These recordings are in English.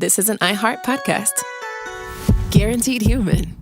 This is an iHeart podcast. Guaranteed human.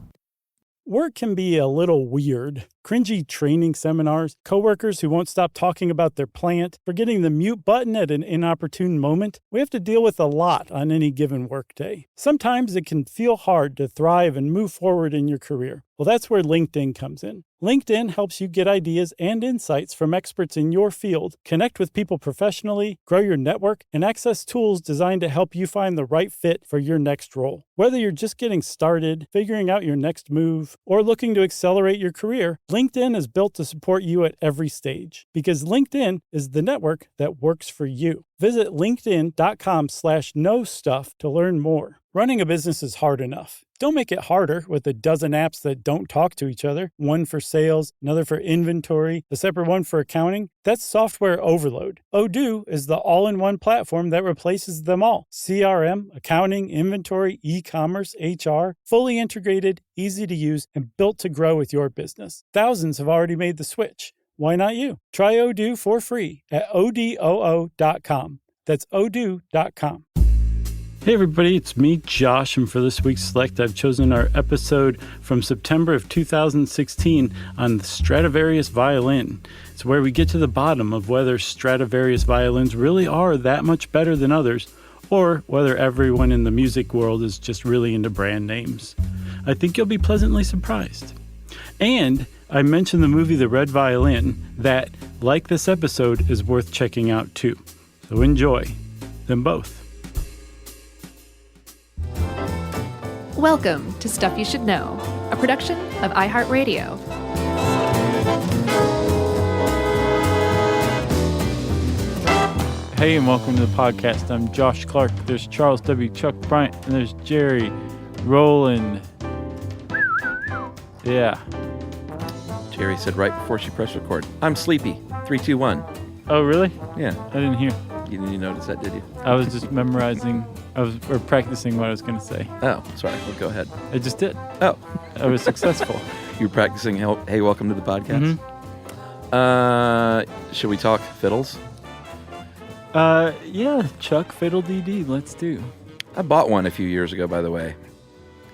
Work can be a little weird. Cringy training seminars, coworkers who won't stop talking about their plant, forgetting the mute button at an inopportune moment. We have to deal with a lot on any given workday. Sometimes it can feel hard to thrive and move forward in your career. Well, that's where LinkedIn comes in. LinkedIn helps you get ideas and insights from experts in your field, connect with people professionally, grow your network, and access tools designed to help you find the right fit for your next role. Whether you're just getting started, figuring out your next move, or looking to accelerate your career, LinkedIn is built to support you at every stage because LinkedIn is the network that works for you. Visit linkedin.com/knowstuff to learn more. Running a business is hard enough. Don't make it harder with a dozen apps that don't talk to each other. One for sales, another for inventory, a separate one for accounting. That's software overload. Odoo is the all-in-one platform that replaces them all. CRM, accounting, inventory, e-commerce, HR, fully integrated, easy to use, and built to grow with your business. Thousands have already made the switch. Why not you? Try Odoo for free at odoo.com. That's odoo.com. Hey everybody, it's me, Josh, and for this week's Select, I've chosen our episode from September of 2016 on the Stradivarius violin. It's where we get to the bottom of whether Stradivarius violins really are that much better than others, or whether everyone in the music world is just really into brand names. I think you'll be pleasantly surprised. And I mentioned the movie The Red Violin that, like this episode, is worth checking out too. So enjoy them both. Welcome to Stuff You Should Know, a production of iHeartRadio. Hey, and welcome to the podcast. I'm Josh Clark. There's Charles W. Chuck Bryant, and there's Jerry Rowland. Yeah. Jerry said right before she pressed record, I'm sleepy. 3, 2, 1. Oh, really? Yeah. I didn't hear. You didn't notice that, did you? I was just memorizing, or practicing what I was going to say. Oh, sorry. Well, go ahead. I just did. Oh. I was successful. You were practicing, hey, welcome to the podcast? Mm-hmm. Should we talk fiddles? Yeah, Chuck, fiddle DD, let's do. I bought one a few years ago, by the way,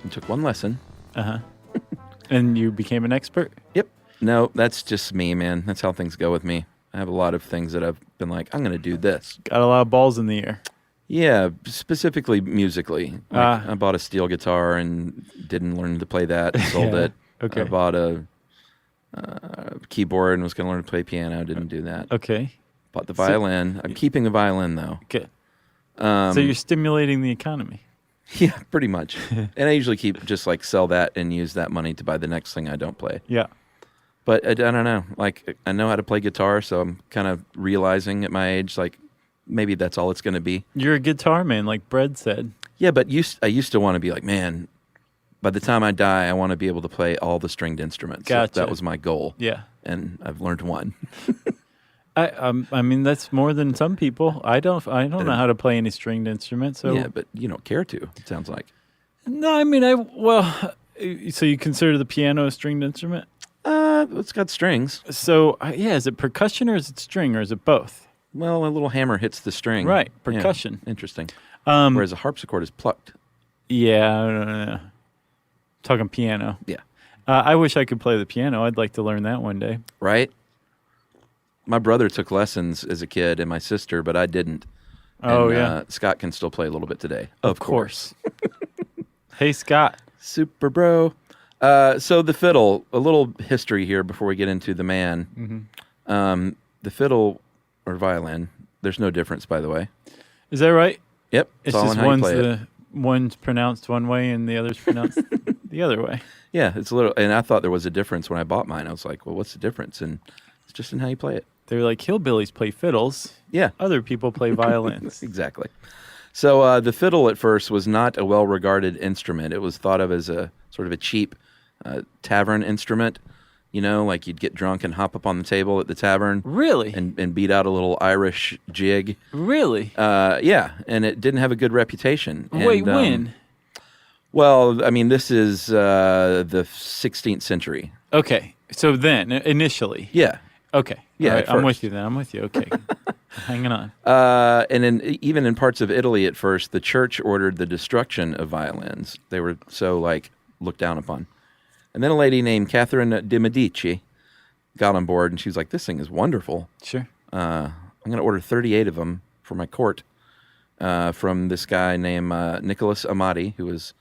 and took one lesson. Uh-huh. And you became an expert? Yep. No, that's just me, man. That's how things go with me. I have a lot of things that I've been like, I'm going to do this. Got a lot of balls in the air. Yeah, specifically musically. I bought a steel guitar and didn't learn to play that. Sold it. Okay. I bought a keyboard and was going to learn to play piano. Didn't do that. Okay. Bought the violin. I'm keeping the violin, though. Good. So you're stimulating the economy. Yeah, pretty much. And I usually sell that and use that money to buy the next thing I don't play. Yeah. But I don't know. Like, I know how to play guitar, so I'm kind of realizing at my age, like, maybe that's all it's going to be. You're a guitar man, like Brad said. Yeah, but I used to want to be like, man, by the time I die, I want to be able to play all the stringed instruments. Gotcha. So that was my goal. Yeah. And I've learned one. I mean, that's more than some people. I don't know how to play any stringed instrument. So yeah, but you don't care to, it sounds like. No, I mean, so you consider the piano a stringed instrument? It's got strings. So, is it percussion or is it string or is it both? Well, a little hammer hits the string. Right, percussion. Yeah, interesting. Whereas a harpsichord is plucked. Yeah, talking piano. Yeah. I wish I could play the piano. I'd like to learn that one day. Right? My brother took lessons as a kid and my sister, but I didn't. Oh, and, Scott can still play a little bit today. Of course. Hey, Scott. Super bro. So the fiddle, a little history here before we get into the man. Mm-hmm. The fiddle or violin, there's no difference, by the way. Is that right? Yep. It's just one's pronounced one way and the other's pronounced the other way. Yeah, it's a little, and I thought there was a difference when I bought mine. I was like, well, what's the difference? And it's just in how you play it. They're like, hillbillies play fiddles. Yeah. Other people play violins. Exactly. So the fiddle at first was not a well-regarded instrument. It was thought of as a sort of a cheap tavern instrument. You know, like you'd get drunk and hop up on the table at the tavern. Really? And beat out a little Irish jig. Really? Yeah, and it didn't have a good reputation. Wait, when? Well, I mean, this is the 16th century. Okay, so then, initially. Yeah. Okay, Yeah, All right, at I'm with first. you then. I'm with you. Okay. Hanging on. And even in parts of Italy at first, the church ordered the destruction of violins. They were so looked down upon. And then a lady named Catherine de' Medici got on board, and she was like, "This thing is wonderful. Sure. I'm going to order 38 of them for my court from this guy named Nicholas Amati, who was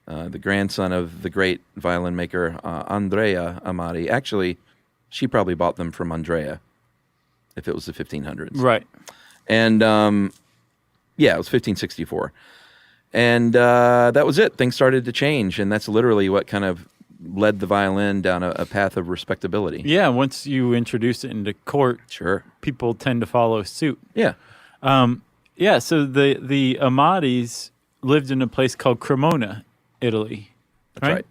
the grandson of the great violin maker Andrea Amati. Actually, she probably bought them from Andrea, if it was the 1500s. Right. And, yeah, it was 1564. And that was it. Things started to change, and that's literally what kind of led the violin down a path of respectability. Yeah, once you introduce it into court, Sure. people tend to follow suit. Yeah. Yeah, so the Amatis lived in a place called Cremona, Italy. That's right.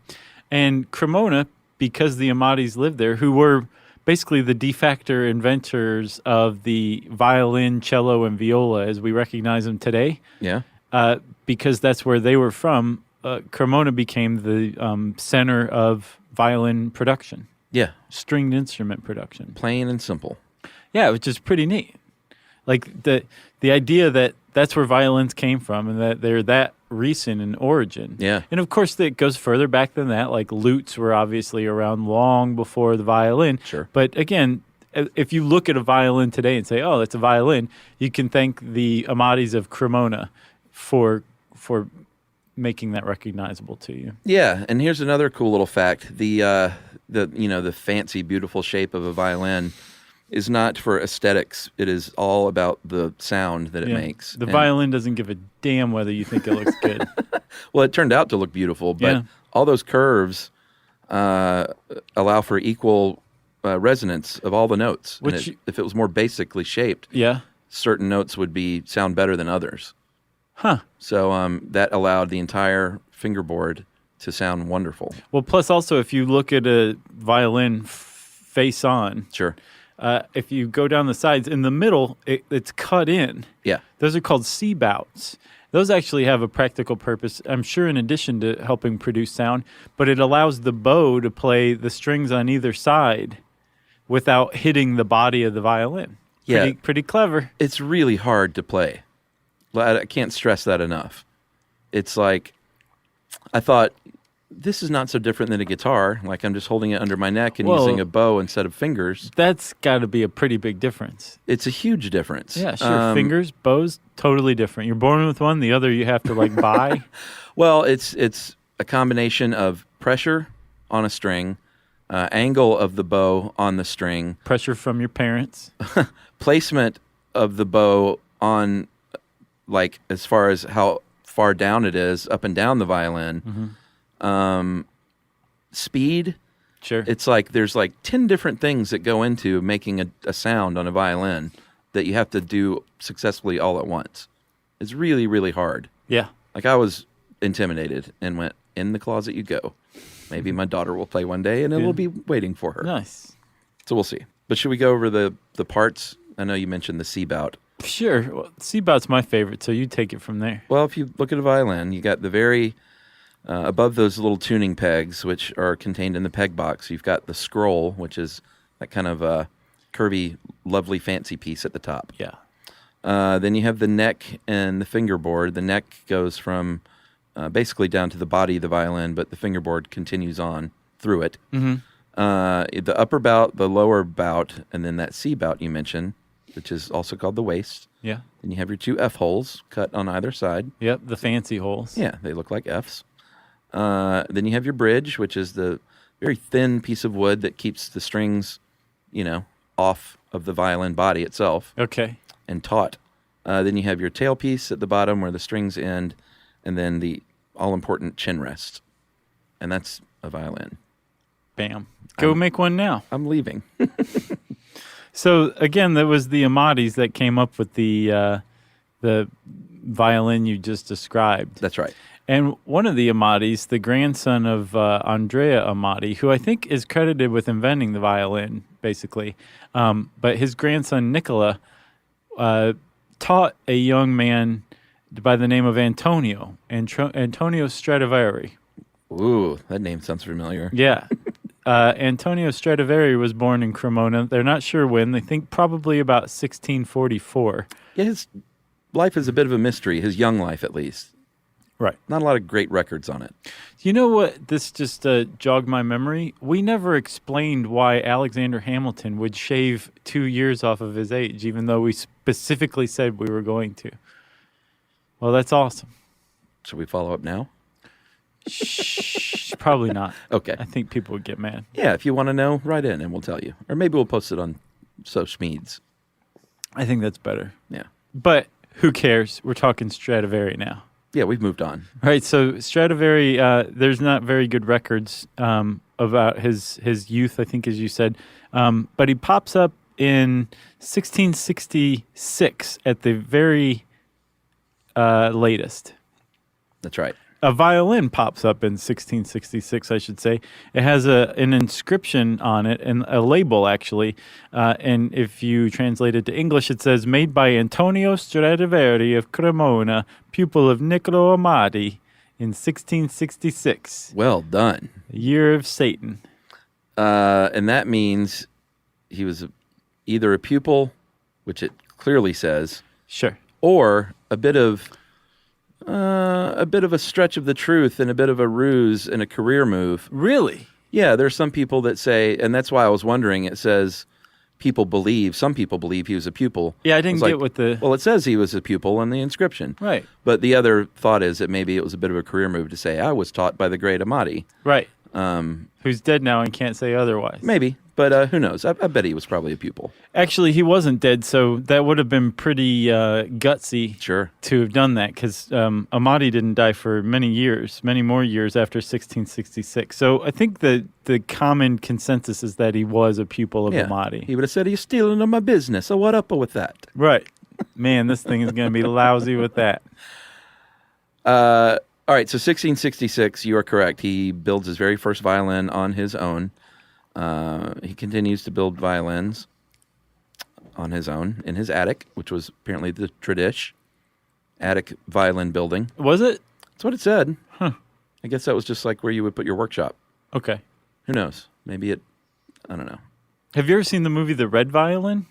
And Cremona, because the Amatis lived there, who were basically the de facto inventors of the violin, cello, and viola as we recognize them today, Yeah. because that's where they were from, Cremona became the center of violin production, Yeah. stringed instrument production. Plain and simple. Yeah, which is pretty neat. Like the idea that that's where violins came from and that they're that recent in origin. Yeah. And of course, it goes further back than that. Like lutes were obviously around long before the violin. Sure. But again, if you look at a violin today and say, "Oh, that's a violin," you can thank the Amatis of Cremona for making that recognizable to you. Yeah, and here's another cool little fact: the fancy, beautiful shape of a violin is not for aesthetics. It is all about the sound that it Yeah. makes. The And- violin doesn't give a damn whether you think it looks good. Well, it turned out to look beautiful, but Yeah. all those curves allow for equal resonance of all the notes. And Which- if it was more basically shaped, Yeah. certain notes would sound better than others. Huh. So that allowed the entire fingerboard to sound wonderful. Well, plus also, if you look at a violin face on, Sure. if you go down the sides, in the middle, it's cut in. Yeah. Those are called C-bouts. Those actually have a practical purpose, I'm sure, in addition to helping produce sound, but it allows the bow to play the strings on either side without hitting the body of the violin. Yeah. Pretty clever. It's really hard to play. I can't stress that enough. It's like, I thought, this is not so different than a guitar. Like I'm just holding it under my neck and Well- using a bow instead of fingers. That's got to be a pretty big difference. It's a huge difference. Yeah, sure. Fingers, bows, totally different. You're born with one, the other you have to buy. Well, it's a combination of pressure on a string, angle of the bow on the string, Pressure from your parents. placement of the bow on, as far as how far down it is, up and down the violin. Speed. Sure. It's like there's 10 different things that go into making a sound on a violin that you have to do successfully all at once. It's really, really hard. Yeah. I was intimidated and went, in the closet you go. Maybe my daughter will play one day and it Yeah. will be waiting for her. Nice. So we'll see. But should we go over the parts? I know you mentioned the C-bout. Sure. Well, C-bout's my favorite, so you take it from there. Well, if you look at a violin, you got the very, above those little tuning pegs, which are contained in the peg box, you've got the scroll, which is that kind of curvy, lovely, fancy piece at the top. Yeah. Then you have the neck and the fingerboard. The neck goes from basically down to the body of the violin, but the fingerboard continues on through it. Mm-hmm. The upper bout, the lower bout, and then that C bout you mentioned, which is also called the waist. Yeah. Then you have your two F holes cut on either side. Yep. The fancy holes. Yeah, they look like Fs. Then you have your bridge, which is the very thin piece of wood that keeps the strings, off of the violin body itself Okay. and taut. Then you have your tailpiece at the bottom where the strings end, and then the all-important chin rest. And that's a violin. Bam. Go make one now. I'm leaving. So again, that was the Amatis that came up with the violin you just described. That's right. And one of the Amatis, the grandson of Andrea Amati, who I think is credited with inventing the violin, basically, but his grandson Nicola taught a young man by the name of Antonio Stradivari. Ooh, that name sounds familiar. Yeah. Antonio Stradivari was born in Cremona. They're not sure when. They think probably about 1644. Yeah, his life is a bit of a mystery, his young life at least. Right. Not a lot of great records on it. You know what? This just jogged my memory. We never explained why Alexander Hamilton would shave 2 years off of his age, even though we specifically said we were going to. Well, that's awesome. Should we follow up now? Shh, probably not. Okay. I think people would get mad. Yeah, if you want to know, write in and we'll tell you. Or maybe we'll post it on Schmeeds. I think that's better. Yeah. But who cares? We're talking Stradivari now. Yeah, we've moved on. Right, so Stradivari, there's not very good records about his youth, I think, as you said. But he pops up in 1666 at the very latest. That's right. A violin pops up in 1666, I should say. It has an inscription on it, and a label, actually. And if you translate it to English, it says, made by Antonio Stradivari of Cremona, pupil of Niccolo Amati, in 1666. Well done. The year of Satan. And that means he was either a pupil, which it clearly says, Sure. or a bit of a stretch of the truth and a bit of a ruse and a career move. Really? Yeah, there's some people that say, and that's why I was wondering, it says some people believe he was a pupil. Yeah, I didn't get what the... Well, it says he was a pupil in the inscription. Right. But the other thought is that maybe it was a bit of a career move to say, I was taught by the great Amati. Right. Who's dead now and can't say otherwise. Maybe, but who knows? I bet he was probably a pupil. Actually, he wasn't dead, so that would have been pretty gutsy to have done that, because Amati didn't die for many more years after 1666. So I think the common consensus is that he was a pupil of Amati. He would have said, he's stealing my business, so what up with that? Right. Man, this thing is going to be lousy with that. All right, so 1666, you are correct. He builds his very first violin on his own. He continues to build violins on his own in his attic, which was apparently the tradish attic violin building. Was it? That's what it said. Huh. I guess that was just like where you would put your workshop. Okay. Who knows? Maybe I don't know. Have you ever seen the movie The Red Violin?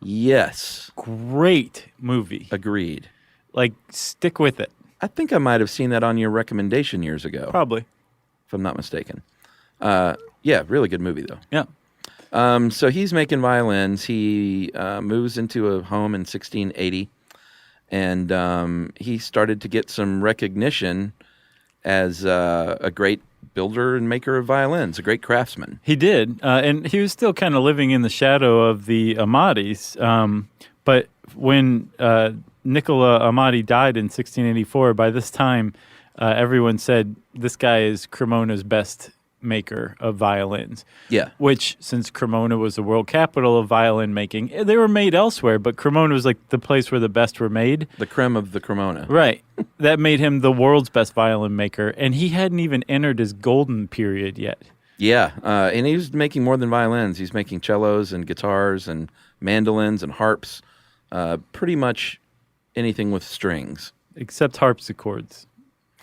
Yes. Great movie. Agreed. Like, stick with it. I think I might have seen that on your recommendation years ago. Probably. If I'm not mistaken. Yeah, really good movie, though. Yeah. So he's making violins. He moves into a home in 1680, and he started to get some recognition as a great builder and maker of violins, a great craftsman. He did, and he was still kind of living in the shadow of the Amatis, but when Nicola Amati died in 1684, by this time, everyone said this guy is Cremona's best maker of violins. Yeah. Which, since Cremona was the world capital of violin making, they were made elsewhere, but Cremona was like the place where the best were made. The creme of the Cremona. Right. That made him the world's best violin maker, and he hadn't even entered his golden period yet. Yeah, and he was making more than violins. He's making cellos and guitars and mandolins and harps, pretty much anything with strings. Except harpsichords.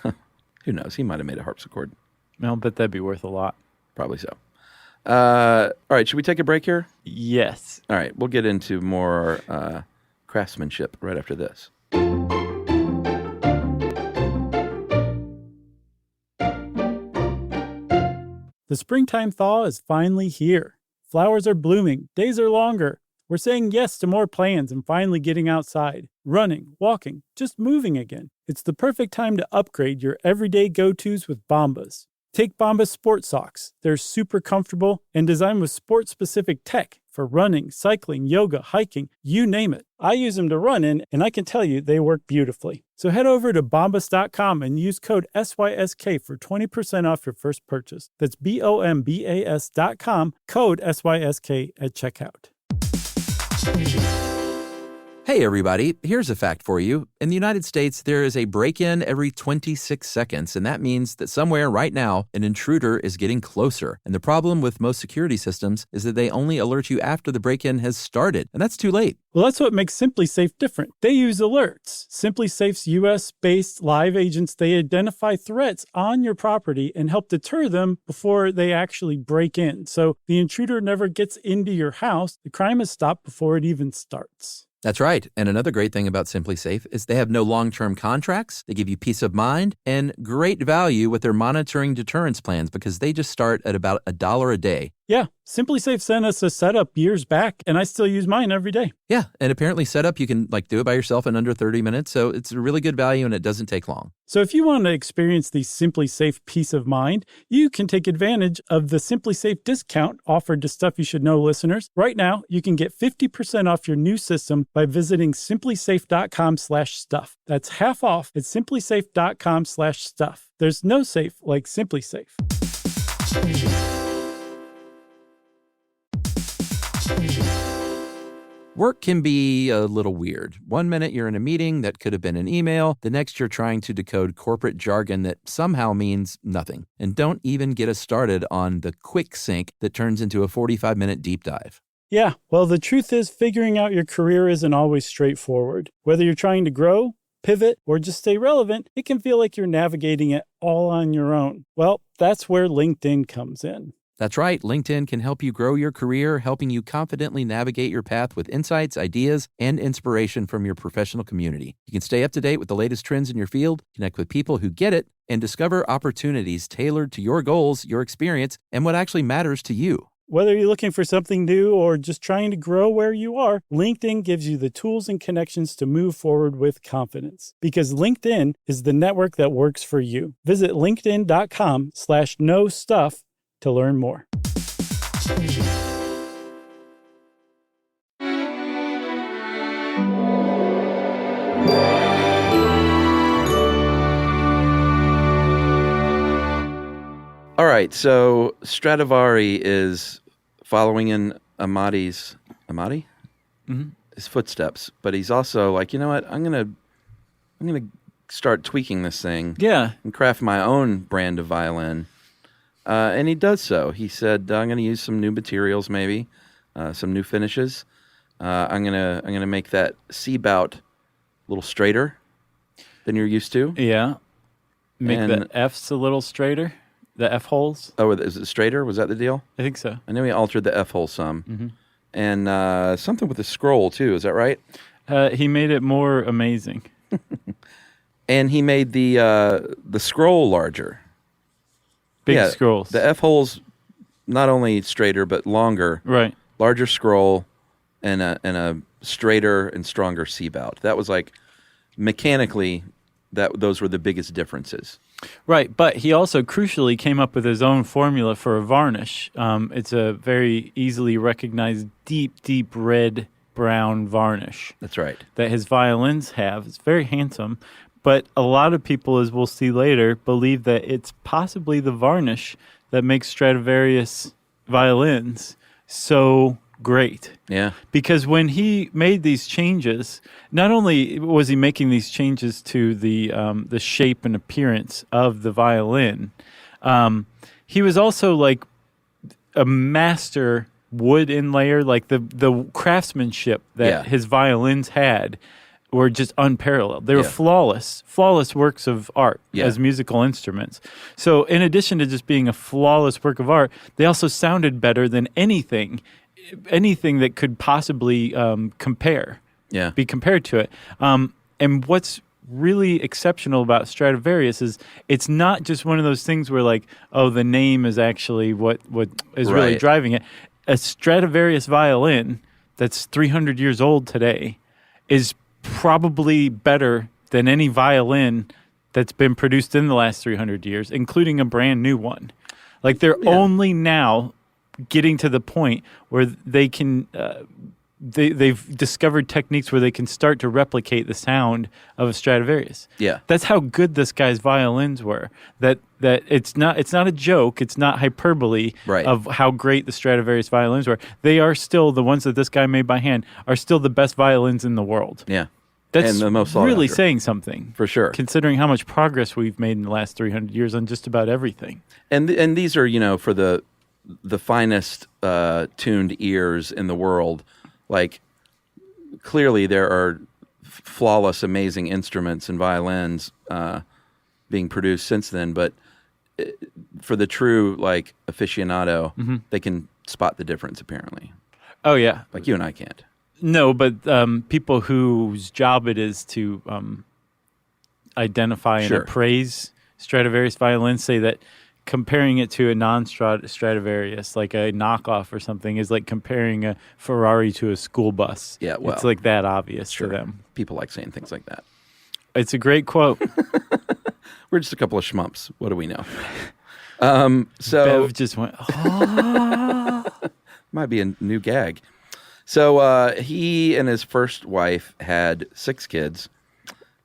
Who knows? He might have made a harpsichord. I'll bet that'd be worth a lot. Probably so. All right, should we take a break here? Yes. All right, we'll get into more craftsmanship right after this. The springtime thaw is finally here. Flowers are blooming, days are longer. We're saying yes to more plans and finally getting outside, running, walking, just moving again. It's the perfect time to upgrade your everyday go-tos with Bombas. Take Bombas Sport Socks. They're super comfortable and designed with sport-specific tech for running, cycling, yoga, hiking, you name it. I use them to run in, and I can tell you they work beautifully. So head over to bombas.com and use code SYSK for 20% off your first purchase. That's BOMBAS.com, code SYSK at checkout. Hey everybody, here's a fact for you. In the United States, there is a break-in every 26 seconds, and that means that somewhere right now, an intruder is getting closer. And the problem with most security systems is that they only alert you after the break-in has started, and that's too late. Well, that's what makes SimpliSafe different. They use alerts. SimpliSafe's US-based live agents, they identify threats on your property and help deter them before they actually break in. So the intruder never gets into your house. The crime is stopped before it even starts. That's right. And another great thing about SimpliSafe is they have no long-term contracts. They give you peace of mind and great value with their monitoring deterrence plans because they just start at about $1 a day. Yeah, SimpliSafe sent us a setup years back, and I still use mine every day. Yeah, and apparently setup, you can do it by yourself in under 30 minutes. So it's a really good value and it doesn't take long. So if you want to experience the SimpliSafe peace of mind, you can take advantage of the SimpliSafe discount offered to Stuff You Should Know listeners. Right now, you can get 50% off your new system by visiting simplisafe.com/stuff. That's half off at simplisafe.com/stuff. There's no safe like SimpliSafe. Work can be a little weird. One minute you're in a meeting that could have been an email. The next you're trying to decode corporate jargon that somehow means nothing. And don't even get us started on the quick sync that turns into a 45-minute deep dive. Yeah, well, the truth is figuring out your career isn't always straightforward. Whether you're trying to grow, pivot, or just stay relevant, it can feel like you're navigating it all on your own. Well, that's where LinkedIn comes in. That's right. LinkedIn can help you grow your career, helping you confidently navigate your path with insights, ideas, and inspiration from your professional community. You can stay up to date with the latest trends in your field, connect with people who get it, and discover opportunities tailored to your goals, your experience, and what actually matters to you. Whether you're looking for something new or just trying to grow where you are, LinkedIn gives you the tools and connections to move forward with confidence. Because LinkedIn is the network that works for you. Visit linkedin.com/knowstuff to learn more. All right, so Stradivari is following in Amati's his footsteps, but he's also like, you know what? I'm gonna start tweaking this thing, and craft my own brand of violin. And he does so. He said, "I'm going to use some new materials, maybe some new finishes. I'm gonna make that C-bout a little straighter than you're used to. Yeah, make the F's a little straighter. The F holes. Oh, is it straighter? Was that the deal? I think so. I know he altered the F hole some, and something with the scroll too. Is that right? He made it more amazing, and he made the scroll larger." Big scrolls. The F hole's not only straighter but longer. Right. Larger scroll and a straighter and stronger C-bout. That was like mechanically those were the biggest differences. Right, but he also crucially came up with his own formula for a varnish. It's a very easily recognized deep red-brown varnish. That's right. That his violins have. It's very handsome. But a lot of people, as we'll see later, believe that it's possibly the varnish that makes Stradivarius violins so great. Yeah. Because when he made these changes, not only was he making these changes to the shape and appearance of the violin, he was also like a master wood inlayer. Like the craftsmanship that his violins had were just unparalleled. They were flawless works of art as musical instruments. So in addition to just being a flawless work of art, they also sounded better than anything that could possibly be compared to it. And what's really exceptional about Stradivarius is it's not just one of those things where like, oh, the name is actually what is really driving it. A Stradivarius violin that's 300 years old today is probably better than any violin that's been produced in the last 300 years, including a brand new one. Like they're only now getting to the point where they can they've discovered techniques where they can start to replicate the sound of a Stradivarius. Yeah. That's how good this guy's violins were. That it's not a joke, it's not hyperbole Right. of how great the Stradivarius violins were. They are still the ones that this guy made by hand are still the best violins in the world. Yeah. That's And the most sought really after. saying something. For sure. Considering how much progress we've made in the last 300 years on just about everything. And these are, for the finest tuned ears in the world. Like, clearly there are flawless, amazing instruments and violins being produced since then. But for the true, like, aficionado, they can spot the difference, apparently. Oh, yeah. Like you and I can't. No, but people whose job it is to identify and Sure. appraise Stradivarius violins say that comparing it to a non-Stradivarius, like a knockoff or something, is like comparing a Ferrari to a school bus. Yeah, well, it's like that obvious Sure. to them. People like saying things like that. It's a great quote. We're just a couple of schmumps. What do we know? So Bev just went, oh. might be a new gag. So he and his first wife had 6 kids.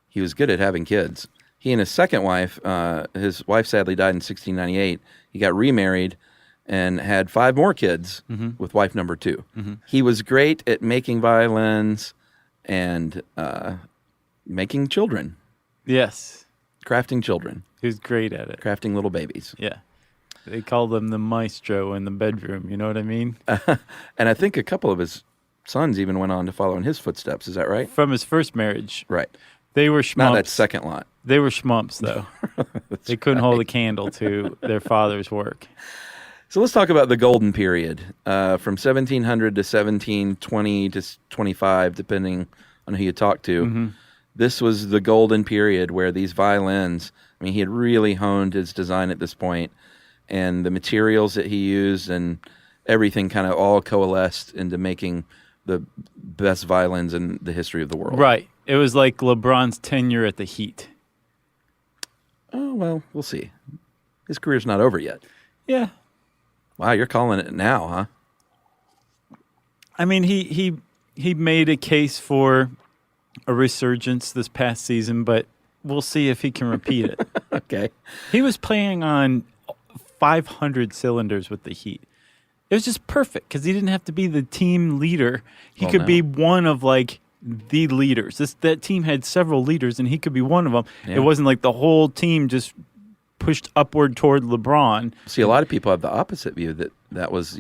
He was good at having kids. He and his second wife, his wife sadly died in 1698. He got remarried and had 5 more kids with wife number 2. He was great at making violins and making children, Yes. crafting children, He was great at it. crafting little babies. Yeah. They called him the maestro in the bedroom. You know what I mean? And I think a couple of his sons even went on to follow in his footsteps. Is that right? From his first marriage. Right. They were schmumps. Not that second lot. They were schmumps, though. They couldn't hold a candle to their father's work. So let's talk about the golden period from 1700 to 1720 to 25, depending on who you talk to. This was the golden period where these violins, I mean, he had really honed his design at this point, and the materials that he used and everything kind of all coalesced into making the best violins in the history of the world. Right. It was like LeBron's tenure at the Heat. Oh, well, we'll see. His career's not over yet. Yeah. Wow, you're calling it now, huh? I mean, he made a case for a resurgence this past season, but we'll see if he can repeat it. Okay. He was playing on 500 cylinders with the Heat. It was just perfect because he didn't have to be the team leader. He could be one of like the leaders. That team had several leaders, and he could be one of them. Yeah. It wasn't like the whole team just pushed upward toward LeBron. See, a lot of people have the opposite view that was,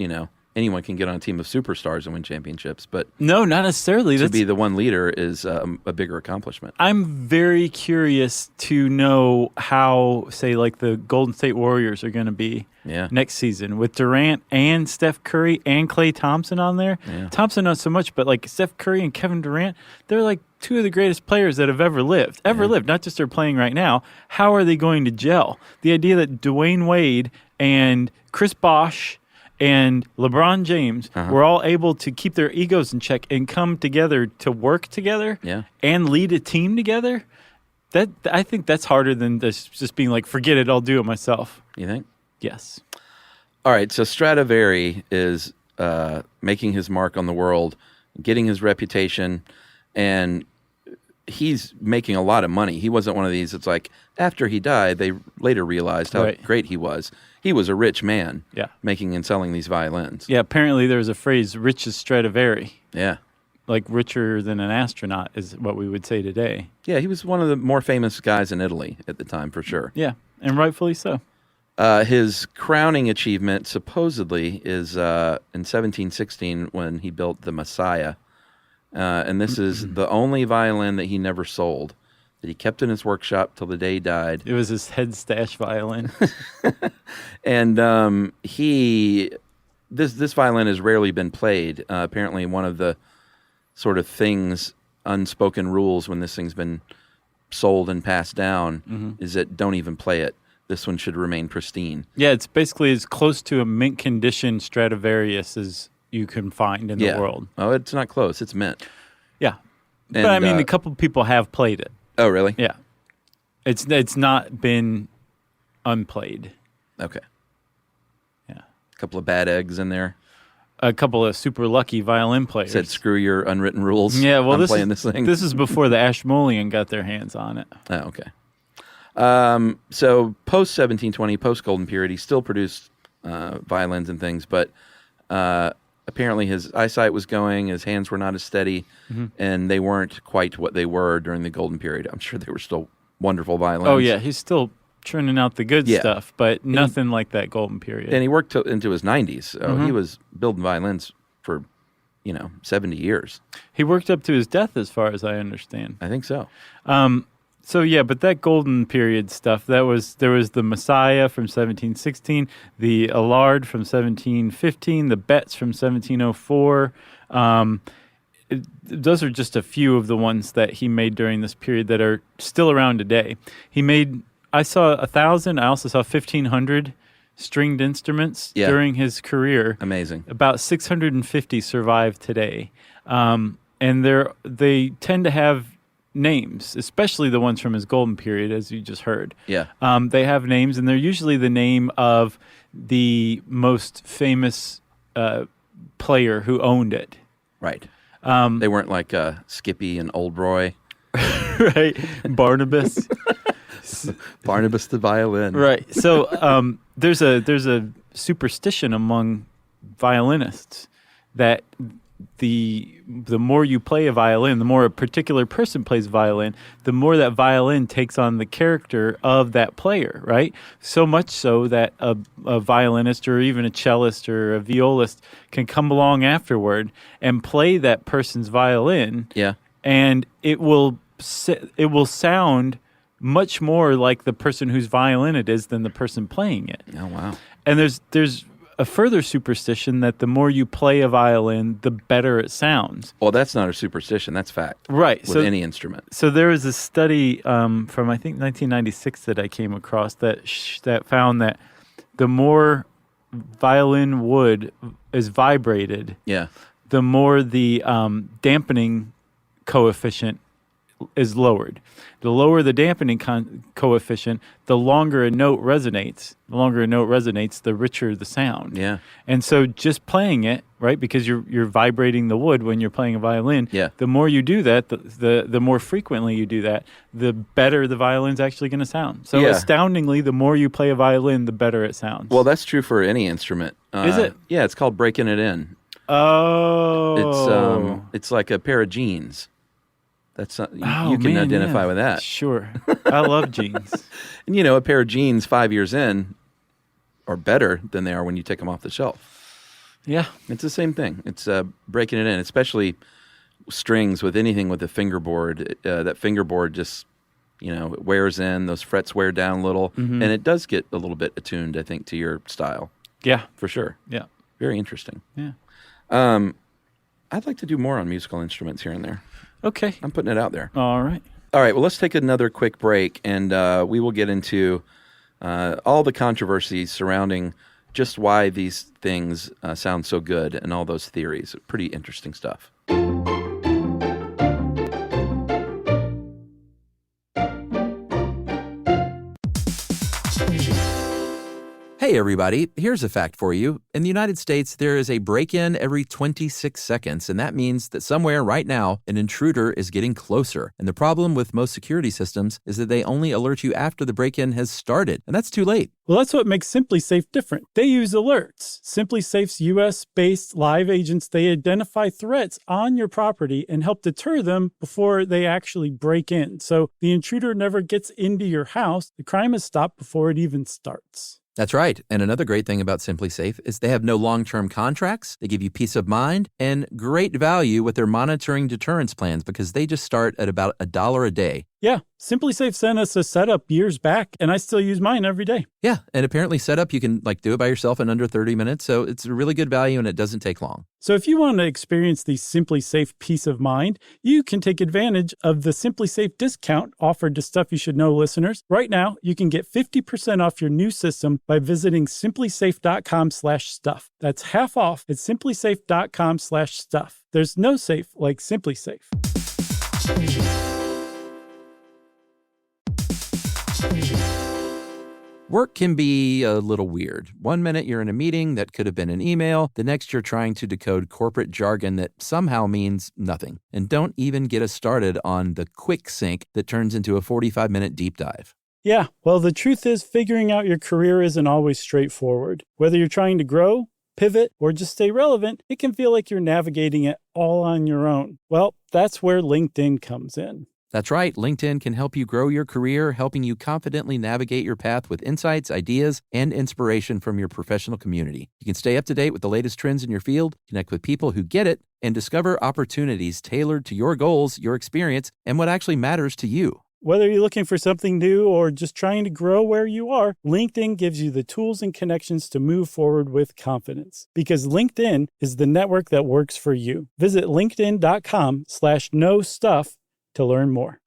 anyone can get on a team of superstars and win championships, but No, not necessarily. to be the one leader is a bigger accomplishment. I'm very curious to know how, say, like the Golden State Warriors are going to be next season with Durant and Steph Curry and Klay Thompson on there. Yeah. Thompson not so much, but like Steph Curry and Kevin Durant, they're like 2 of the greatest players that have ever lived, not just they're playing right now. How are they going to gel? The idea that Dwayne Wade and Chris Bosh and LeBron James were all able to keep their egos in check and come together to work together and lead a team together, that I think that's harder than just being like, forget it, I'll do it myself. You think? Yes. All right, so Stradivari is making his mark on the world, getting his reputation, and he's making a lot of money. He wasn't one of these, it's like, after he died, they later realized how great he was. He was a rich man making and selling these violins. Yeah, apparently there was a phrase, rich as Stradivari. Yeah. Like richer than an astronaut is what we would say today. Yeah, he was one of the more famous guys in Italy at the time, for sure. Yeah, and rightfully so. His crowning achievement, supposedly, is in 1716 when he built the Messiah. And this is the only violin that he never sold, that he kept in his workshop till the day he died. It was his head stash violin. And this violin has rarely been played. Apparently, one of the sort of unspoken rules when this thing's been sold and passed down is that don't even play it. This one should remain pristine. Yeah, it's basically as close to a mint condition Stradivarius as you can find in the world. Oh, it's not close. It's mint. Yeah. And, but I mean, a couple people have played it. Oh, really? Yeah. It's not been unplayed. Okay. Yeah. A couple of bad eggs in there. a couple of super lucky violin players. Said, screw your unwritten rules. Yeah, well, I'm playing this thing. This is before the Ashmolean got their hands on it. Oh, okay. So post 1720, post Golden Period, he still produced violins and things, but apparently his eyesight was going, his hands were not as steady, and they weren't quite what they were during the Golden Period. I'm sure they were still wonderful violins. Oh, yeah, he's still churning out the good stuff, but nothing like that Golden Period. And he worked into his 90s, so he was building violins for, 70 years. He worked up to his death, as far as I understand. I think so. So yeah, but that Golden Period stuff, there was the Messiah from 1716, the Allard from 1715, the Betts from 1704. Those are just a few of the ones that he made during this period that are still around today. I saw 1,000. I also saw 1,500 stringed instruments during his career. Amazing. About 650 survive today, and they tend to have names, especially the ones from his Golden Period, as you just heard. Yeah. They have names, and they're usually the name of the most famous player who owned it. Right. They weren't like Skippy and Old Roy. Right. Barnabas. Barnabas the violin. Right. So there's a superstition among violinists that the more you play a violin, the more a particular person plays violin, the more that violin takes on the character of that player, right? So much so that a violinist or even a cellist or a violist can come along afterward and play that person's violin. Yeah. And it will sound much more like the person whose violin it is than the person playing it. Oh, wow. And there's a further superstition that the more you play a violin, the better it sounds. Well, that's not a superstition. That's fact. Right. With any instrument. So there was a study from, I think, 1996 that I came across that found that the more violin wood is vibrated, the more the dampening coefficient is lowered. The lower the dampening coefficient, the longer a note resonates. The longer a note resonates, the richer the sound. Yeah. And so just playing it, right, because you're vibrating the wood when you're playing a violin, the more you do that, the more frequently you do that, the better the violin's actually going to sound. So astoundingly, the more you play a violin, the better it sounds. Well, that's true for any instrument. Is it? Yeah, it's called breaking it in. Oh. It's like a pair of jeans. That's you can identify with that. Sure. I love jeans. And, a pair of jeans 5 years in are better than they are when you take them off the shelf. Yeah. It's the same thing. It's breaking it in, especially strings with anything with a fingerboard. That fingerboard just, it wears in. Those frets wear down a little. And it does get a little bit attuned, I think, to your style. Yeah. For sure. Yeah. Very interesting. Yeah. I'd like to do more on musical instruments here and there. Okay. I'm putting it out there. All right. All right. Well, let's take another quick break, and we will get into all the controversies surrounding just why these things sound so good and all those theories. Pretty interesting stuff. Hey, everybody, here's a fact for you. In the United States, there is a break-in every 26 seconds, and that means that somewhere right now, an intruder is getting closer. And the problem with most security systems is that they only alert you after the break-in has started, and that's too late. Well, that's what makes SimpliSafe different. They use alerts. SimpliSafe's U.S.-based live agents, they identify threats on your property and help deter them before they actually break in. So the intruder never gets into your house. The crime is stopped before it even starts. That's right. And another great thing about SimpliSafe is they have no long-term contracts. They give you peace of mind and great value with their monitoring deterrence plans because they just start at about $1 a day. Yeah, SimpliSafe sent us a setup years back, and I still use mine every day. Yeah, and apparently setup, you can do it by yourself in under 30 minutes, so it's a really good value and it doesn't take long. So if you want to experience the SimpliSafe peace of mind, you can take advantage of the SimpliSafe discount offered to Stuff You Should Know listeners. Right now, you can get 50% off your new system by visiting simplisafe.com/stuff. That's half off at simplisafe.com/stuff. There's no safe like SimpliSafe. Work can be a little weird. One minute you're in a meeting that could have been an email. The next you're trying to decode corporate jargon that somehow means nothing. And don't even get us started on the quick sync that turns into a 45-minute deep dive. Yeah, well, the truth is figuring out your career isn't always straightforward. Whether you're trying to grow, pivot, or just stay relevant, it can feel like you're navigating it all on your own. Well, that's where LinkedIn comes in. That's right. LinkedIn can help you grow your career, helping you confidently navigate your path with insights, ideas, and inspiration from your professional community. You can stay up to date with the latest trends in your field, connect with people who get it, and discover opportunities tailored to your goals, your experience, and what actually matters to you. Whether you're looking for something new or just trying to grow where you are, LinkedIn gives you the tools and connections to move forward with confidence. Because LinkedIn is the network that works for you. Visit linkedin.com/knowstuff to learn more.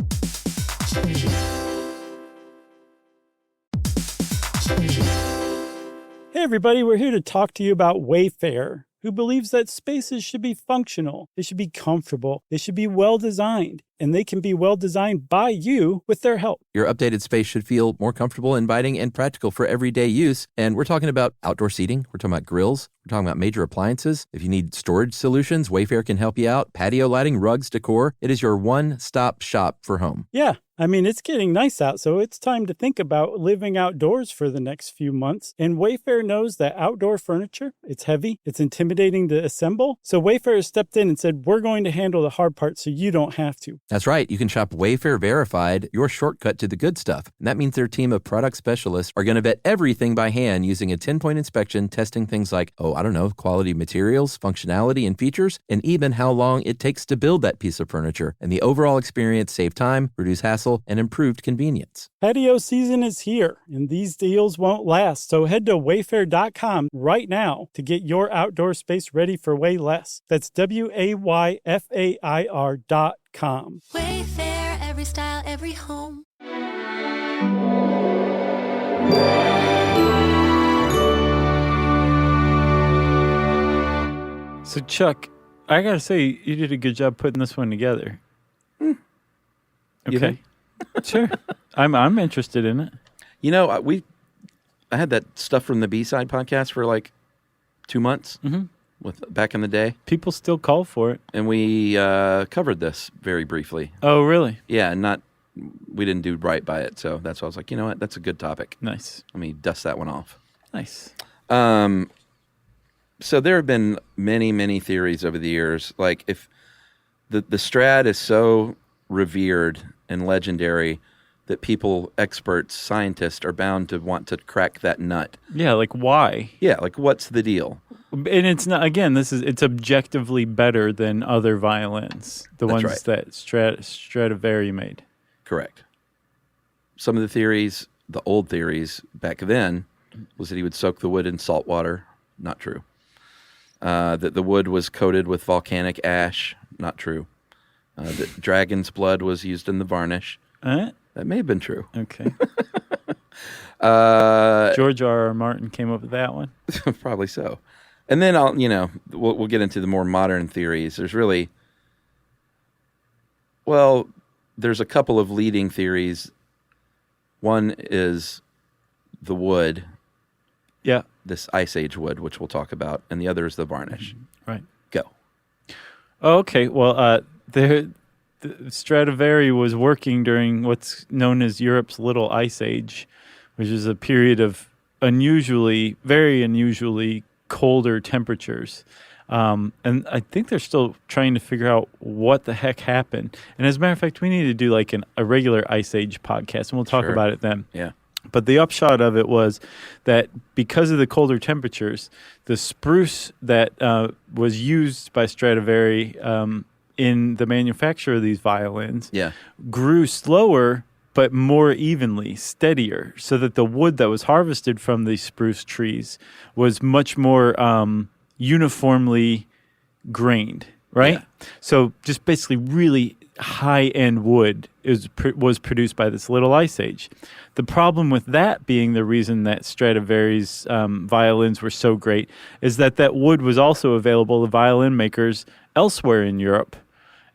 Hey everybody, we're here to talk to you about Wayfair, who believes that spaces should be functional, they should be comfortable, they should be well designed, and they can be well designed by you with their help. Your updated space should feel more comfortable, inviting, and practical for everyday use. And we're talking about outdoor seating. We're talking about grills. We're talking about major appliances. If you need storage solutions, Wayfair can help you out. Patio lighting, rugs, decor. It is your one-stop shop for home. Yeah, I mean, it's getting nice out, so it's time to think about living outdoors for the next few months. And Wayfair knows that outdoor furniture, it's heavy, it's intimidating to assemble. So Wayfair has stepped in and said, we're going to handle the hard part so you don't have to. That's right. You can shop Wayfair Verified, your shortcut to the good stuff. And that means their team of product specialists are going to vet everything by hand using a 10-point inspection, testing things like, quality materials, functionality, and features, and even how long it takes to build that piece of furniture. And the overall experience save time, reduce hassle, and improved convenience. Patio season is here, and these deals won't last. So head to wayfair.com right now to get your outdoor space ready for way less. That's WAYFAIR.com. Wayfair, every style, every home. So, Chuck, I got to say, you did a good job putting this one together. Okay. Sure. I'm interested in it. You know, I had that stuff from the B-Side podcast for like 2 months with back in the day. People still call for it. And we covered this very briefly. Oh, really? Yeah, we didn't do right by it. So that's why I was like, you know what? That's a good topic. Nice. Let me dust that one off. Nice. So there have been many, many theories over the years. Like if the Strad is so revered and legendary that people, experts, scientists are bound to want to crack that nut. Yeah, like why? Yeah, like what's the deal? And it's not, again, it's objectively better than other violins, the That's ones right. that Stradivari made. Correct. Some of the theories, the old theories back then, was that he would soak the wood in salt water. Not true. That the wood was coated with volcanic ash. Not true. That dragon's blood was used in the varnish. That may have been true. Okay. George R. R. Martin came up with that one. Probably so. And then we'll get into the more modern theories. There's a couple of leading theories. One is the wood. Yeah. This Ice Age wood, which we'll talk about, and the other is the varnish. Right. Go. Oh, okay. Well, the Stradivari was working during what's known as Europe's Little Ice Age, which is a period of very unusually colder temperatures. And I think they're still trying to figure out what the heck happened. And as a matter of fact, we need to do like a regular Ice Age podcast, and we'll talk about it then. Yeah. But the upshot of it was that because of the colder temperatures, the spruce that was used by Stradivari in the manufacture of these violins grew slower but more evenly, steadier, so that the wood that was harvested from these spruce trees was much more uniformly grained, right? Yeah. So just basically really high-end wood was produced by this Little Ice Age. The problem with that being the reason that Stradivari's violins were so great is that wood was also available to violin makers elsewhere in Europe,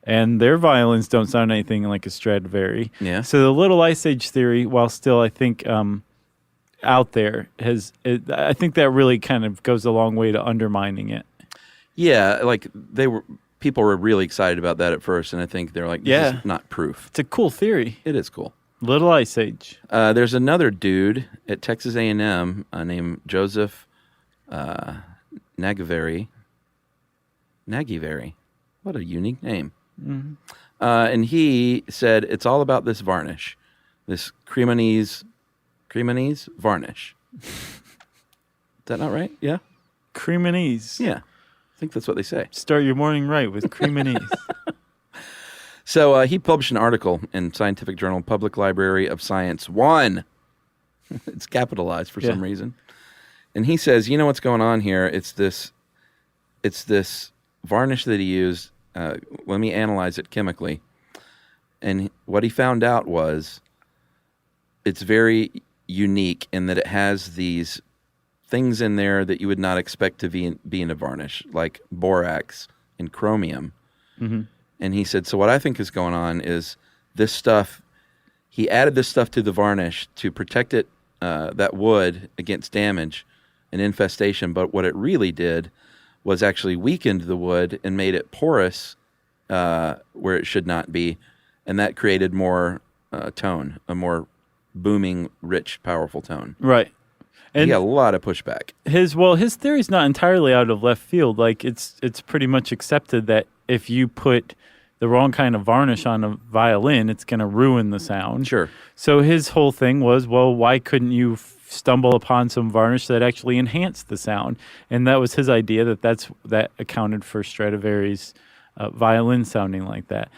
and their violins don't sound anything like a Stradivari. Yeah. So the Little Ice Age theory, while still I think out there I think that really kind of goes a long way to undermining it. Yeah, like people were really excited about that at first, and I think they're like, this is not proof. It's a cool theory. It is cool. Little Ice Age. There's another dude at Texas A&M named Joseph Nagyvary. What a unique name. Mm-hmm. And he said it's all about this varnish, this Cremonese varnish. Is that not right? Yeah? Cremonese. Yeah. I think that's what they say. Start your morning right with Cremonese. So he published an article in Scientific Journal, Public Library of Science 1. It's capitalized for some reason. And he says, you know what's going on here? It's this varnish that he used. Let me analyze it chemically. And what he found out was it's very unique in that it has these things in there that you would not expect to be in a varnish, like borax and chromium. Mm-hmm. And he said, so what I think is going on is this stuff, he added this stuff to the varnish to protect it, that wood, against damage and infestation. But what it really did was actually weakened the wood and made it porous where it should not be. And that created more tone, a more booming, rich, powerful tone. Right. And he got a lot of pushback. His theory's not entirely out of left field. Like it's pretty much accepted that if you put the wrong kind of varnish on a violin, it's going to ruin the sound. Sure. So his whole thing was, well, why couldn't you stumble upon some varnish that actually enhanced the sound? And that was his idea. That accounted for Stradivarius' violin sounding like that.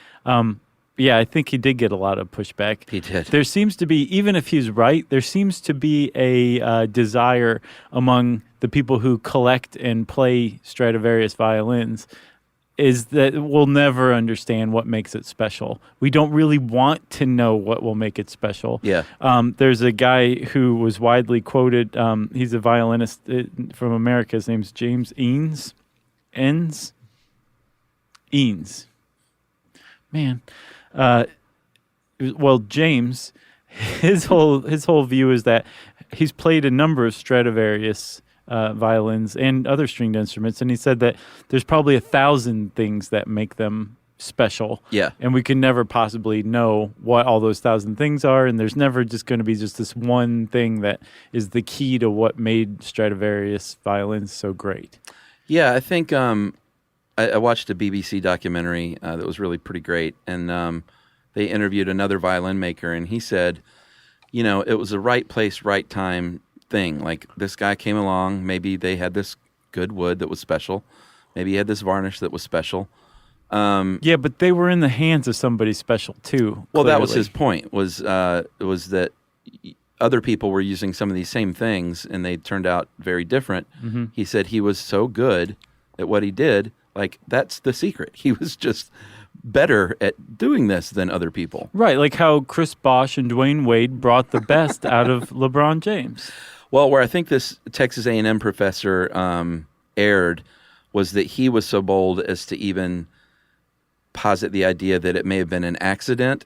Yeah, I think he did get a lot of pushback. He did. There seems to be, even if he's right, there seems to be a desire among the people who collect and play Stradivarius violins is that we'll never understand what makes it special. We don't really want to know what will make it special. Yeah. There's a guy who was widely quoted. He's a violinist from America. His name's James Eanes. Man. Well, James, his whole view is that he's played a number of Stradivarius violins and other stringed instruments, and he said that there's probably 1,000 things that make them special. Yeah. And we can never possibly know what all those 1,000 things are, and there's never just going to be just this one thing that is the key to what made Stradivarius violins so great. Yeah, I think I watched a BBC documentary that was really pretty great, and they interviewed another violin maker, and he said, it was a right place, right time thing. Like, this guy came along, maybe they had this good wood that was special, maybe he had this varnish that was special. Yeah, but they were in the hands of somebody special too. Well, clearly. that was his point, was that other people were using some of these same things, and they turned out very different. Mm-hmm. He said he was so good at what he did, like, that's the secret. He was just better at doing this than other people. Right, like how Chris Bosh and Dwayne Wade brought the best out of LeBron James. Well, where I think this Texas A&M professor erred was that he was so bold as to even posit the idea that it may have been an accident,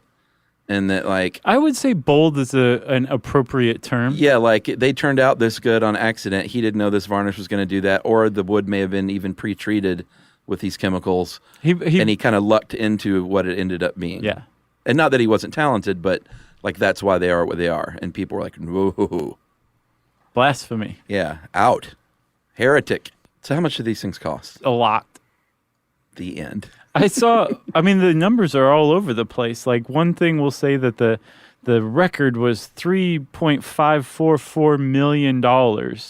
and that, like... I would say bold is an appropriate term. Yeah, like, they turned out this good on accident. He didn't know this varnish was going to do that, or the wood may have been even pre-treated with these chemicals, and he kind of lucked into what it ended up being. Yeah. And not that he wasn't talented, but, like, that's why they are what they are. And people were like, whoa. Blasphemy. Yeah, out. Heretic. So how much do these things cost? A lot. The end. The numbers are all over the place. Like, one thing will say that the record was $3.544 million.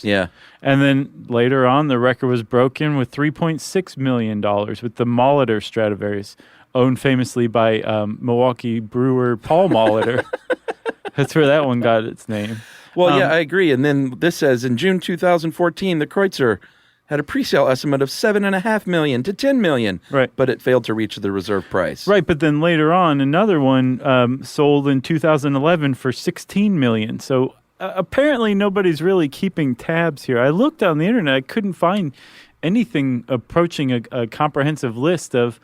Yeah. And then later on, the record was broken with $3.6 million with the Molitor Stradivarius, owned famously by Milwaukee brewer Paul Molitor. That's where that one got its name. Well, yeah, I agree. And then this says, in June 2014, the Kreutzer had a pre-sale estimate of $7.5 million to $10 million, right? But it failed to reach the reserve price. Right, but then later on, another one sold in 2011 for $16 million. So apparently nobody's really keeping tabs here. I looked on the internet, I couldn't find anything approaching a comprehensive list of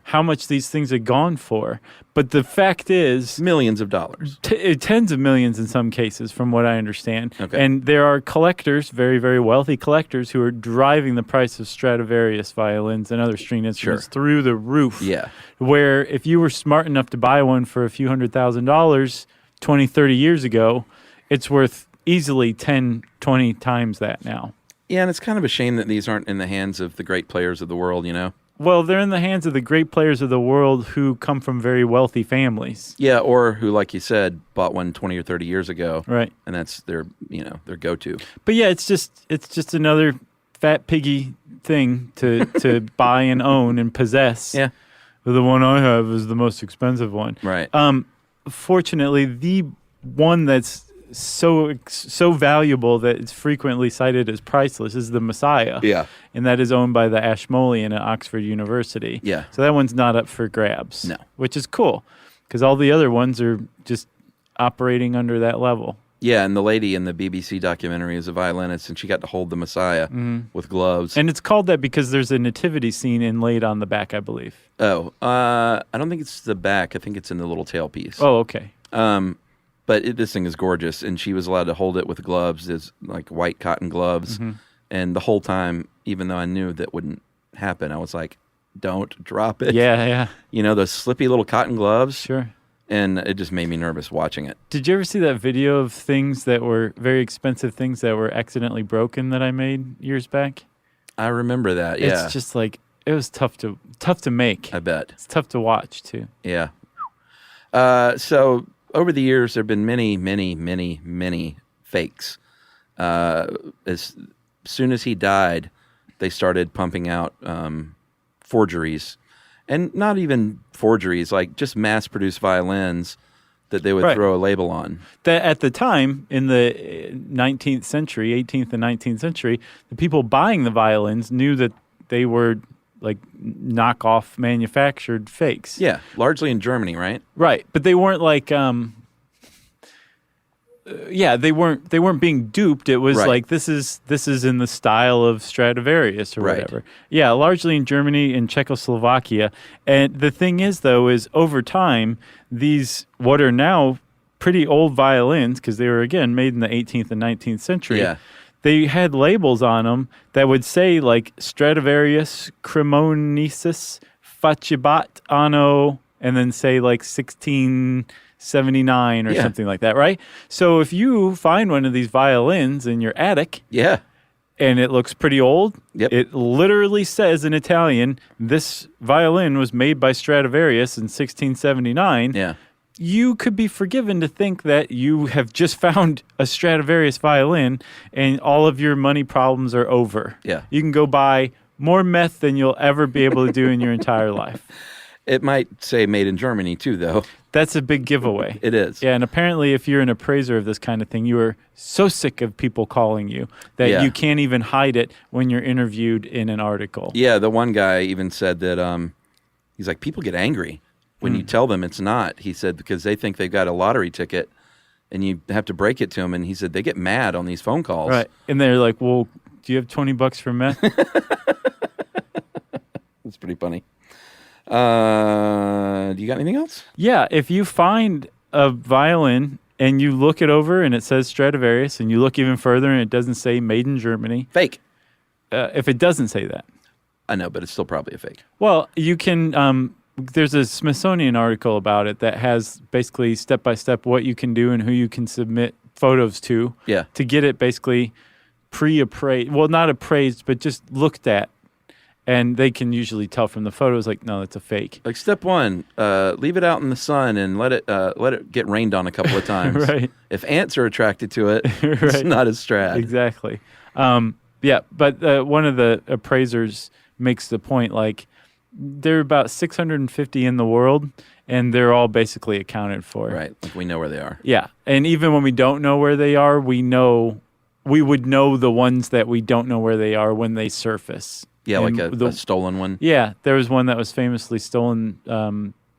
how much these things are gone for. But the fact is, millions of dollars, tens of millions in some cases, from what I understand. Okay. And there are collectors, very, very wealthy collectors, who are driving the price of Stradivarius violins and other string instruments through the roof. Yeah. Where if you were smart enough to buy one for a few $100,000 20, 30 years ago, it's worth easily 10, 20 times that now. Yeah, and it's kind of a shame that these aren't in the hands of the great players of the world, you know? Well, they're in the hands of the great players of the world who come from very wealthy families. Yeah, or who, like you said, bought one 20 or 30 years ago. Right. And that's their go-to. But yeah, it's just another fat piggy thing to buy and own and possess. Yeah. The one I have is the most expensive one. Right. Fortunately, the one that's so valuable that it's frequently cited as priceless is the Messiah. Yeah. And that is owned by the Ashmolean at Oxford University. Yeah. So that one's not up for grabs. No. Which is cool, because all the other ones are just operating under that level. Yeah, and the lady in the BBC documentary is a violinist, and she got to hold the Messiah with gloves. And it's called that because there's a nativity scene inlaid on the back, I believe. Oh, I don't think it's the back. I think it's in the little tailpiece. Oh, okay. But this thing is gorgeous, and she was allowed to hold it with gloves, there's like white cotton gloves. And the whole time, even though I knew that wouldn't happen, I was like, don't drop it. Yeah. You know, those slippy little cotton gloves? Sure. And it just made me nervous watching it. Did you ever see that video of things that were very expensive things that were accidentally broken that I made years back? I remember that, yeah. It's just like, it was tough to make. I bet. It's tough to watch, too. Yeah. So over the years, there have been many, many, many, many fakes. As soon as he died, they started pumping out forgeries. And not even forgeries, like just mass-produced violins that they would throw a label on. That at the time, in the 19th century, 18th and 19th century, the people buying the violins knew that they were like knockoff manufactured fakes. Yeah, largely in Germany, right? Right, but they weren't like they weren't being duped. It was like this is in the style of Stradivarius or whatever. Yeah, largely in Germany and Czechoslovakia. And the thing is, though, is over time, these what are now pretty old violins, because they were, again, made in the 18th and 19th century, they had labels on them that would say, like, Stradivarius Cremonesis Facibat Anno, and then say, like, 1679 or something like that, right? So if you find one of these violins in your attic, and it looks pretty old, it literally says in Italian, this violin was made by Stradivarius in 1679. You could be forgiven to think that you have just found a Stradivarius violin and all of your money problems are over. You can go buy more meth than you'll ever be able to do in your entire life. It might say made in Germany, too, though. That's a big giveaway. It is. Yeah, and apparently if you're an appraiser of this kind of thing, you are so sick of people calling you that you can't even hide it when you're interviewed in an article. Yeah, the one guy even said that he's like, people get angry when you tell them it's not. He said, because they think they've got a lottery ticket and you have to break it to them. And he said, they get mad on these phone calls. Right. And they're like, well, do you have $20 for meth? That's pretty funny. Do you got anything else? Yeah, if you find a violin and you look it over and it says Stradivarius and you look even further and it doesn't say made in Germany. Fake. If it doesn't say that. I know, but it's still probably a fake. Well, you can, there's a Smithsonian article about it that has basically step-by-step what you can do and who you can submit photos to get it basically pre-appraised. Well, not appraised, but just looked at. And they can usually tell from the photos, like, no, that's a fake. Like step one, leave it out in the sun and let it get rained on a couple of times. If ants are attracted to it, it's not as Strad. Exactly. But one of the appraisers makes the point, like, there are about 650 in the world, and they're all basically accounted for. Right, like we know where they are. Yeah, and even when we don't know where they are, we would know the ones that we don't know where they are when they surface. Yeah, and like a stolen one. Yeah, there was one that was famously stolen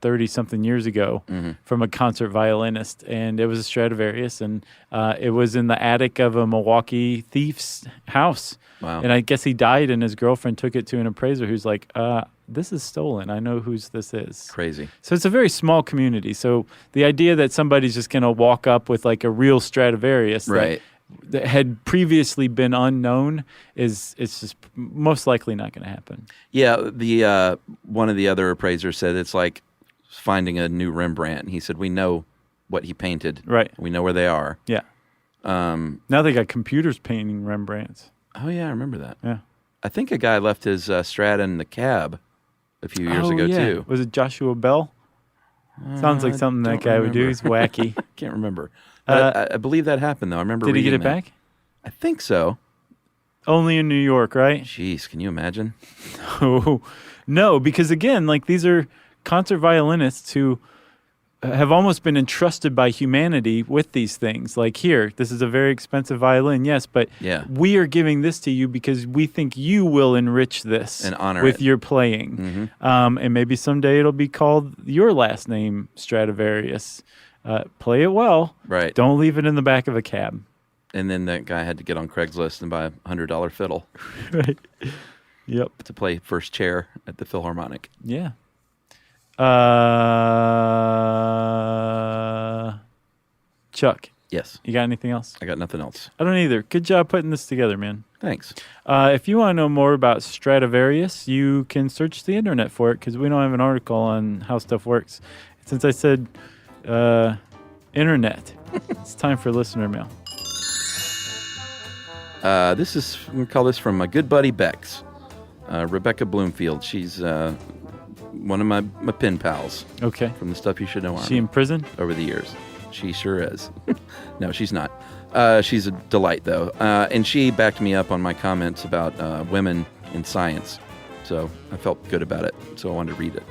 30-something years ago from a concert violinist, and it was a Stradivarius, and it was in the attic of a Milwaukee thief's house. Wow. And I guess he died, and his girlfriend took it to an appraiser who's like, this is stolen. I know whose this is. Crazy. So it's a very small community. So the idea that somebody's just going to walk up with like a real Stradivarius that had previously been unknown it's just most likely not going to happen. Yeah, the one of the other appraisers said it's like finding a new Rembrandt. He said, we know what he painted. Right. We know where they are. Yeah. Now they got computers painting Rembrandts. Oh, yeah, I remember that. Yeah. I think a guy left his Strad in the cab a few years ago, too. Was it Joshua Bell? Sounds like something that guy would do. He's wacky. Can't remember. I believe that happened, though. I remember Did he get reading it that. back? I think so. Only in New York, right? Jeez, can you imagine? Oh, no, because again, like these are concert violinists who have almost been entrusted by humanity with these things. Like here, this is a very expensive violin, yes, but we are giving this to you because we think you will enrich this and honor with it. your playing. And maybe someday it'll be called your last name, Stradivarius. Play it well. Right. Don't leave it in the back of a cab. And then that guy had to get on Craigslist and buy a $100 fiddle. Right. Yep. To play first chair at the Philharmonic. Yeah. Chuck. Yes. You got anything else? I got nothing else. I don't either. Good job putting this together, man. Thanks. If you want to know more about Stradivarius, you can search the internet for it because we don't have an article on how stuff works. Since I said internet, it's time for listener mail. This is, we call this from my good buddy Bex, Rebecca Bloomfield. She's one of my pen pals. Okay. From the Stuff You Should Know Army. She in prison? Over the years. She sure is. No, she's not. She's a delight, though. And she backed me up on my comments about women in science. So I felt good about it. So I wanted to read it.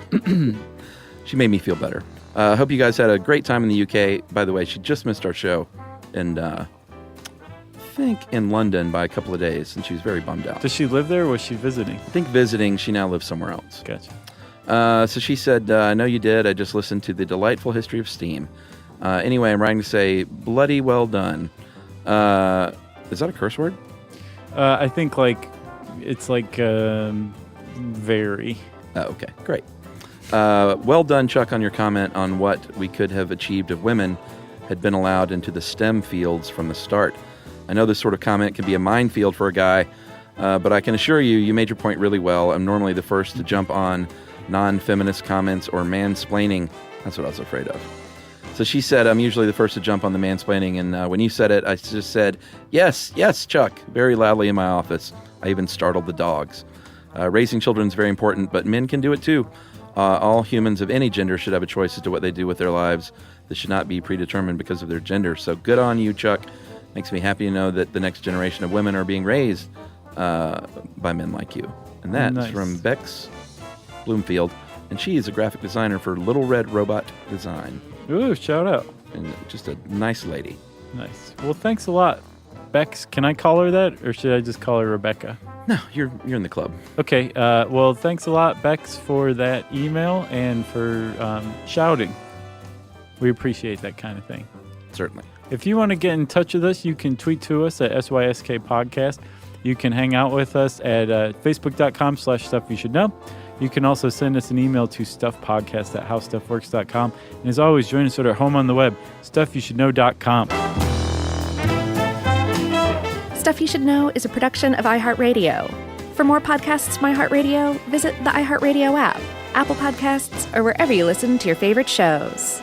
She made me feel better. I hope you guys had a great time in the UK. By the way, she just missed our show. And I think in London by a couple of days. And she was very bummed out. Does she live there or was she visiting? I think visiting. She now lives somewhere else. Gotcha. So she said, I know you did. I just listened to the delightful history of steam. Anyway, I'm writing to say, bloody well done. Is that a curse word? I think it's very. Oh, okay, great. Well done, Chuck, on your comment on what we could have achieved if women had been allowed into the STEM fields from the start. I know this sort of comment can be a minefield for a guy, but I can assure you, you made your point really well. I'm normally the first to jump on non-feminist comments or mansplaining. That's what I was afraid of. So she said, I'm usually the first to jump on the mansplaining, and when you said it, I just said, yes, Chuck, very loudly in my office. I even startled the dogs. Raising children is very important, but men can do it too. All humans of any gender should have a choice as to what they do with their lives. This should not be predetermined because of their gender. So good on you, Chuck. Makes me happy to know that the next generation of women are being raised by men like you. And that's from Bex Bloomfield. And she is a graphic designer for Little Red Robot Design. Ooh, shout out. And just a nice lady. Nice. Well, thanks a lot, Bex. Can I call her that, or should I just call her Rebecca? No, you're in the club. Okay. Well, thanks a lot, Bex, for that email and for shouting. We appreciate that kind of thing. Certainly. If you want to get in touch with us, you can tweet to us at SYSK Podcast. You can hang out with us at facebook.com/stuffyoushouldknow. You can also send us an email to stuffpodcast@howstuffworks.com. And as always, join us at our home on the web, stuffyoushouldknow.com. Stuff You Should Know is a production of iHeartRadio. For more podcasts from iHeartRadio, visit the iHeartRadio app, Apple Podcasts, or wherever you listen to your favorite shows.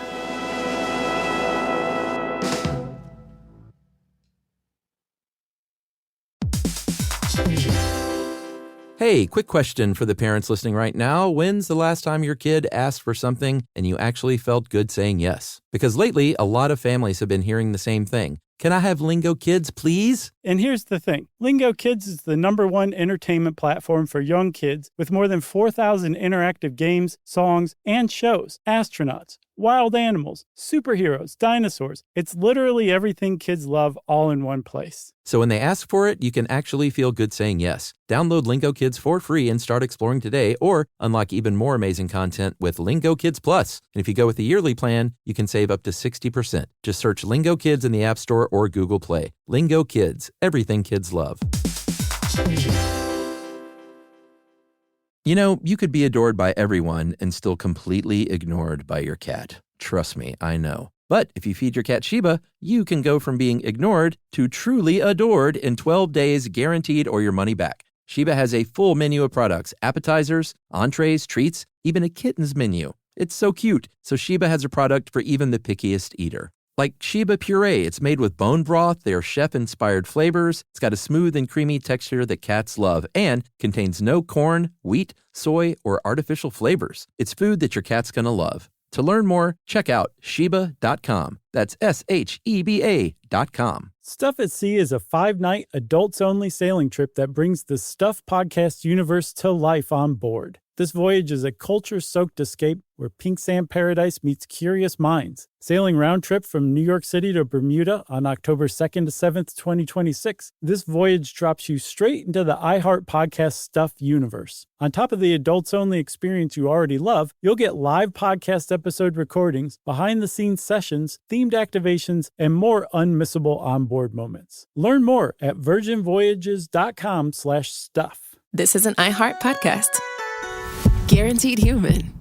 Hey, quick question for the parents listening right now. When's the last time your kid asked for something and you actually felt good saying yes? Because lately, a lot of families have been hearing the same thing. Can I have Lingo Kids, please? And here's the thing. Lingo Kids is the #1 entertainment platform for young kids with more than 4,000 interactive games, songs, and shows. Astronauts, wild animals, superheroes, dinosaurs. It's literally everything kids love all in one place. So when they ask for it, you can actually feel good saying yes. Download Lingo Kids for free and start exploring today, or unlock even more amazing content with Lingo Kids Plus. And if you go with the yearly plan, you can save up to 60%. Just search Lingo Kids in the App Store or Google Play. Lingo Kids, everything kids love. You know, you could be adored by everyone and still completely ignored by your cat. Trust me, I know. But if you feed your cat Sheba, you can go from being ignored to truly adored in 12 days, guaranteed, or your money back. Sheba has a full menu of products, appetizers, entrees, treats, even a kitten's menu. It's so cute. So Sheba has a product for even the pickiest eater. Like Sheba Puree, it's made with bone broth, their chef-inspired flavors. It's got a smooth and creamy texture that cats love and contains no corn, wheat, soy, or artificial flavors. It's food that your cat's gonna love. To learn more, check out Sheba.com. That's SHEBA.com. Stuff at Sea is a 5-night, adults-only sailing trip that brings the Stuff podcast universe to life on board. This voyage is a culture-soaked escape where pink sand paradise meets curious minds. Sailing round trip from New York City to Bermuda on October 2nd to 7th, 2026, this voyage drops you straight into the iHeart Podcast Stuff universe. On top of the adults-only experience you already love, you'll get live podcast episode recordings, behind-the-scenes sessions, themed activations, and more unmissable onboard moments. Learn more at virginvoyages.com/stuff. This is an iHeart podcast. Guaranteed human.